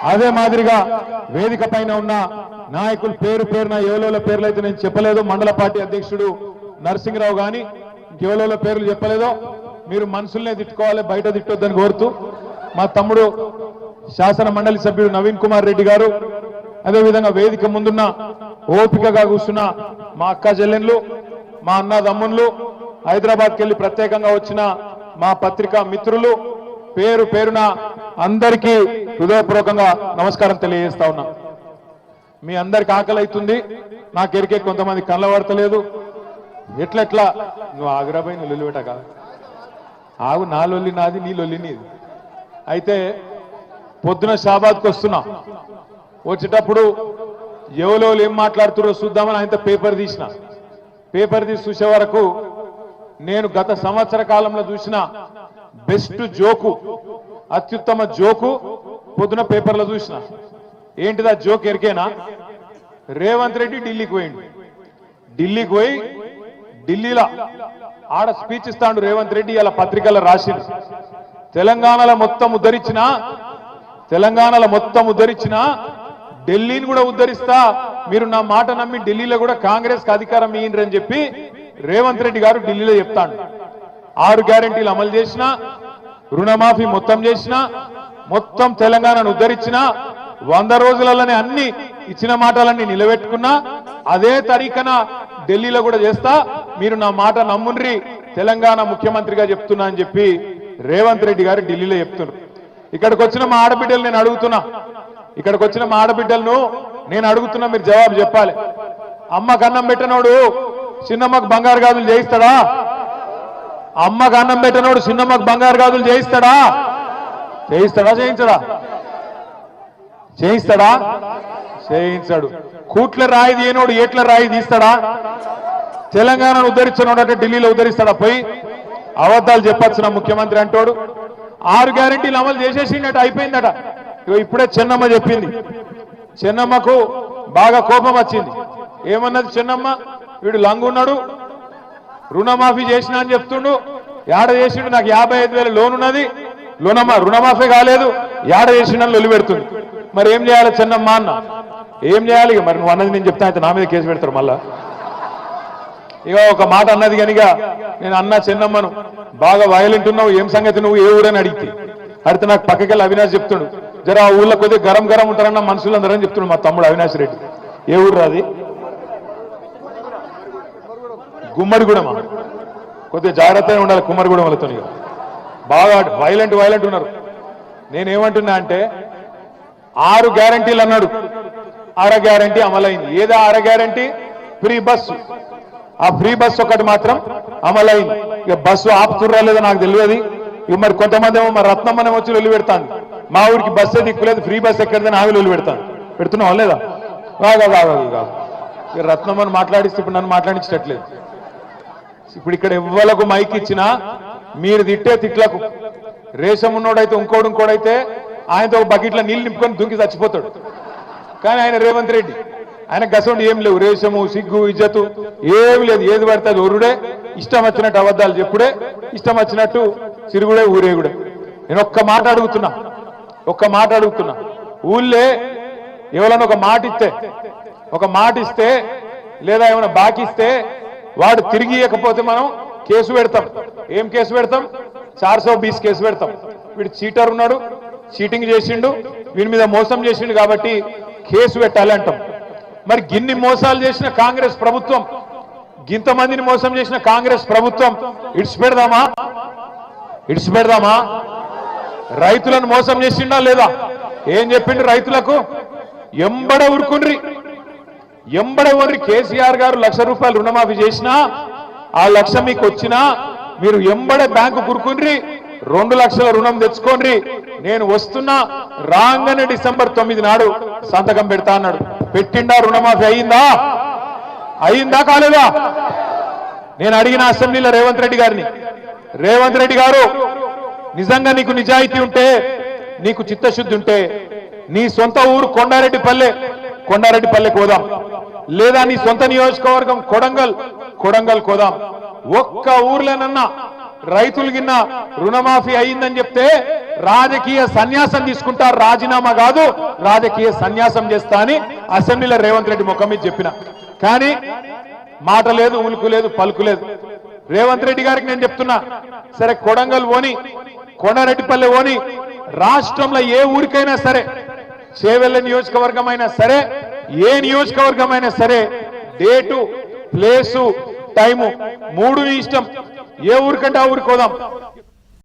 అదే మాదిరిగా వేదిక పైన ఉన్న నాయకులు పేరు పేరున ఎవలోల పేర్లు అయితే నేను చెప్పలేదు. మండల పార్టీ అధ్యక్షుడు నరసింహరావు గాని ఇంకెవలోల పేర్లు చెప్పలేదో మీరు మనసులనే తిట్టుకోవాలి, బయట తిట్టొద్దని కోరుతూ మా తమ్ముడు శాసన మండలి సభ్యుడు నవీన్ కుమార్ రెడ్డి గారు, అదేవిధంగా వేదిక ముందున్న ఓపికగా కూర్చున్న మా అక్క చెల్లెన్లు, మా అన్న తమ్ముళ్ళు, హైదరాబాద్కి వెళ్ళి ప్రత్యేకంగా వచ్చిన మా పత్రికా మిత్రులు, పేరు పేరున అందరికీ హృదయపూర్వకంగా నమస్కారం తెలియజేస్తా ఉన్నా. మీ అందరికి ఆకలి అవుతుంది, నాకు ఎరికే కొంతమంది కళ్ళబడతలేదు. ఎట్లెట్లా నువ్వు ఆగ్రాబాయి నువ్వు లొల్లి పెట్టక ఆగు, నా లొల్లి నాది, నీ లొల్లి నీది. అయితే పొద్దున షాబాద్కి వస్తున్నా, వచ్చేటప్పుడు ఎవరో ఏం మాట్లాడుతున్నారో చూద్దామని ఆయనతో పేపర్ తీసిన. పేపర్ తీసి చూసే వరకు నేను గత సంవత్సర కాలంలో చూసిన బెస్ట్ జోకు, అత్యుత్తమ జోకు పొద్దున పేపర్లో చూసిన. ఏంటిదా జోక్ ఎరికేనా? రేవంత్ రెడ్డి ఢిల్లీకి పోయిండు. ఢిల్లీకి పోయి ఢిల్లీలో ఆడ స్పీచ్ ఇస్తాడు రేవంత్ రెడ్డి. ఇలా పత్రికల్లో రాసిండు, తెలంగాణలో మొత్తం ఉద్ధరించిన ఢిల్లీని కూడా ఉద్ధరిస్తా, మీరు నా మాట నమ్మి ఢిల్లీలో కూడా కాంగ్రెస్ కి అధికారం ఇయ్యండి అని చెప్పి రేవంత్ రెడ్డి గారు ఢిల్లీలో చెప్తాడు. 6 గ్యారెంటీలు అమలు చేసిన, రుణమాఫీ మొత్తం చేసిన, మొత్తం తెలంగాణను ఉద్ధరించిన, 100 రోజులలోనే అన్ని ఇచ్చిన మాటలన్నీ నిలబెట్టుకున్నా, అదే తరీఖన ఢిల్లీలో కూడా చేస్తా, మీరు నా మాట నమ్ముండ్రి, తెలంగాణ ముఖ్యమంత్రిగా చెప్తున్నా అని చెప్పి రేవంత్ రెడ్డి గారు ఢిల్లీలో చెప్తున్నారు. ఇక్కడికి వచ్చిన మా ఆడబిడ్డలు నేను అడుగుతున్నా, మీరు జవాబు చెప్పాలి. అమ్మకు అన్నం పెట్టనోడు చిన్నమ్మకు బంగారు గాజులు చేయిస్తాడా? అమ్మకు అన్నం పెట్టనోడు చిన్నమ్మకు బంగారు గాజులు చేయిస్తాడా? చేయించాడు. కూట్ల రాయి తీయనోడు ఏట్ల రాయి తీస్తాడా? తెలంగాణను ఉద్ధరించినోడు అంటే ఢిల్లీలో ఉద్ధరిస్తాడా? పోయి అబద్ధాలు చెప్పొచ్చు నా ముఖ్యమంత్రి అంటోడు. 6 గ్యారెంటీలు అమలు చేసేసిందట, అయిపోయిందట. ఇప్పుడే చెన్నమ్మ చెప్పింది. చెన్నమ్మకు బాగా కోపం వచ్చింది. ఏమన్నది చెన్నమ్మ? వీడు లంగున్నాడు, రుణమాఫీ చేసిన అని చెప్తుండు, యాడ చేసిండు, నాకు 55,000 లోన్ ఉన్నది, రుణమాఫీ కాలేదు, యాడ చేసిండని లొల్లి పెడుతుంది. మరి ఏం చేయాలి చెన్నమ్మ అన్న? ఏం చేయాలి? మరి నువ్వు అన్నది నేను చెప్తా, అయితే నా మీద కేసు పెడతారు మళ్ళా. ఇక ఒక మాట అన్నది కనుక నేను అన్నా చెన్నమ్మను, బాగా వైలెంట్ ఉన్నావు, ఏం సంగతి, నువ్వు ఏ ఊరని అడిగితే నాకు పక్కకెళ్ళి అవినాష్ చెప్తుండు, జర ఆ ఊళ్ళో కొద్దిగా గరం ఉంటారన్న మనుషులు అందరని చెప్తుండు మా తమ్ముడు అవినాష్ రెడ్డి. ఏ ఊరు అది? గుమ్మడిగూడెం. కొద్దిగా జాగ్రత్తగా ఉండాలి కుమ్మరిగూడెం వాళ్ళతో, బాగా వైలెంట్ ఉన్నారు. నేనేమంటున్నా అంటే 6 గ్యారెంటీలు అన్నాడు, 6 గ్యారెంటీ అమలైంది. ఏదా 6 గ్యారెంటీ? Free bus. ఆ ఫ్రీ బస్సు ఒకటి మాత్రం అమలైంది. ఇక బస్సు ఆపుతుర్రా లేదో నాకు తెలియదు. ఇక మరి కొంతమంది ఏమో మరి రత్నమ్మనే వచ్చి వెళ్ళి పెడతాను, మా ఊరికి బస్సే దిక్కులేదు, ఫ్రీ బస్ ఎక్కడిదని ఆవిలు వెళ్ళి పెడతాను. పెడుతున్నావా లేదా? కాదు. ఇక రత్నమ్మని మాట్లాడిస్తే ఇప్పుడు నన్ను మాట్లాడించట్లేదు. ఇప్పుడు ఇక్కడ ఎవ్వలకు మైక్ ఇచ్చినా మీరు తిట్టే తిట్లకు రేషం ఉన్నోడైతే ఇంకోడైతే ఆయనతో ఒక బకెట్లో నీళ్ళు నింపుకొని దుంకి చచ్చిపోతాడు. కానీ ఆయన రేవంత్ రెడ్డి, ఆయన గసండి ఏం లేవు, రేషము, సిగ్గు, ఇజ్జతు ఏమి లేదు. ఏది పడితే అది ఒరుడే, ఇష్టం వచ్చినట్టు అబద్ధాలు చెప్పుడే, ఇష్టం వచ్చినట్టు సిరుగుడే, ఊరేగుడే. నేను ఒక్క మాట అడుగుతున్నా, ఊళ్ళే ఎవరైనా ఒక మాట ఇస్తే లేదా ఏమైనా బాకిస్తే వాడు తిరిగి ఇవ్వకపోతే మనం కేసు పెడతాం. ఏం కేసు పెడతాం? 420 కేసు పెడతాం. వీడు చీటర్ ఉన్నాడు, చీటింగ్ చేసిండు, వీడి మీద మోసం చేసిండు కాబట్టి కేసు పెట్టాలి అంటాం. మరి గిన్ని మోసాలు చేసిన కాంగ్రెస్ ప్రభుత్వం, గింతమందిని మోసం చేసిన కాంగ్రెస్ ప్రభుత్వం ఇడిచిపెడదామా? రైతులను మోసం చేసిండా లేదా? ఏం చెప్పిండు రైతులకు? ఎంబడ ఊరుకుండ్రి. కేసీఆర్ గారు 1,00,000 రూపాయలు రుణమాఫీ చేసినా, ఆ 1,00,000 మీకు వచ్చినా మీరు ఎంబడే బ్యాంకు కురుకుండ్రి, 2 లక్షల రుణం తెచ్చుకోండి, నేను వస్తున్నా, రాగానే డిసెంబర్ 9 నాడు సంతకం పెడతా అన్నాడు. పెట్టిండా? రుణమాఫీ అయిందా కాలేదా? నేను అడిగిన అసెంబ్లీలో రేవంత్ రెడ్డి గారు, నిజంగా నీకు నిజాయితీ ఉంటే, నీకు చిత్తశుద్ధి ఉంటే, నీ సొంత ఊరు కొండారెడ్డిపల్లె కోదాం, లేదా నీ సొంత నియోజకవర్గం కొడంగల్ కోదాం. ఒక్క ఊర్లోనన్నా రైతులు గిన్న రుణమాఫీ అయిందని చెప్తే రాజకీయ సన్యాసం తీసుకుంటా, రాజీనామా కాదు రాజకీయ సన్యాసం చేస్తా అని అసెంబ్లీలో రేవంత్ రెడ్డి ముఖం మీద చెప్పిన. కానీ మాట లేదు, ఉలుకు లేదు, పలుకు లేదు. రేవంత్ రెడ్డి గారికి నేను చెప్తున్నా, సరే కొడంగల్ పోని, కొండారెడ్డిపల్లి పోని, రాష్ట్రంలో ఏ ఊరికైనా సరే, చేవెళ్ళ నియోజకవర్గం అయినా సరే, ఏ నియోజకవర్గం అయినా సరే, డేటు, ప్లేసు, టైము 3 నీ ఇష్టం. ఏ ఊరికంటే ఆ ఊరికి పోదాం.